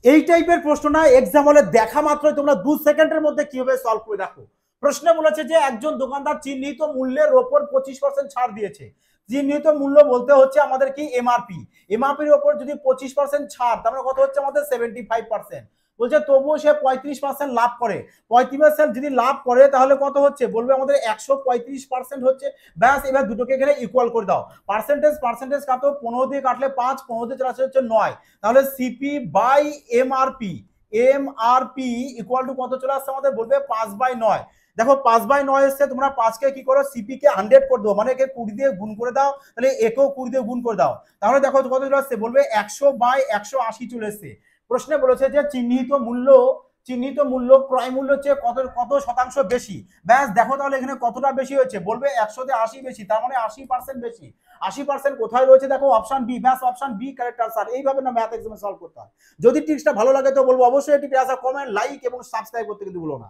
এই টাইপের প্রশ্ন না এক্সাম হলে দেখা মাত্রই তোমরা 2 সেকেন্ডের মধ্যে কিভাবে সলভ করে দেখো। প্রশ্নে বলেছে যে একজন দোকানদার চিহ্নিত মূল্যের ওপর 25% ছাড় দিয়েছে। চিহ্নিত মূল্য বলতে হচ্ছে আমাদের কি এমআরপি, এমআরপির ওপর যদি 25% ছাড় তার মানে কত হচ্ছে আমাদের 75%। বলছে তবুও সে 35% লাভ করে। 35% যদি লাভ করে তাহলে কত হচ্ছে বলবে আমাদের 135% হচ্ছে। ব্যাস এবার দুটোকে এখানে ইকুয়াল করে দাও। পার্সেন্টেজ পার্সেন্টেজ কাটো, 15 দিয়ে কাটলে 5, 15 দিয়ে চার হচ্ছে 9। তাহলে CP by MRP, MRP equal to কত চলে আসছে আমাদের বলবে 5/9। দেখো 5/9 এসছে, তোমরা 5কে কি করো সিপি কে 100 করে দাও, মানে একে 20 দিয়ে গুণ করে দাও, তাহলে একেও 20 দিয়ে গুণ করে দাও। তাহলে দেখো কত চলে আসছে বলবে 100/180 চলে এসছে। প্রশ্নে বলেছে যে চিহ্নিত মূল্য ক্রয় মূল্য চেয়ে কত কত শতাংশ বেশি। ব্যাস দেখো তাহলে এখানে কতটা বেশি হয়েছে বলবে 100-তে 80 বেশি, তার মানে 80% বেশি। 80% কোথায় রয়েছে দেখো অপশন বি, ব্যাস অপশন বি কারেক্ট আনসার। এইভাবে না ম্যাথ এক্সামে সলভ করতে হয়। যদি টিপসটা ভালো লাগে তো বলবো অবশ্যই এটি কমেন্ট, লাইক এবং সাবস্ক্রাইব করতে কিন্তু ভুলো না।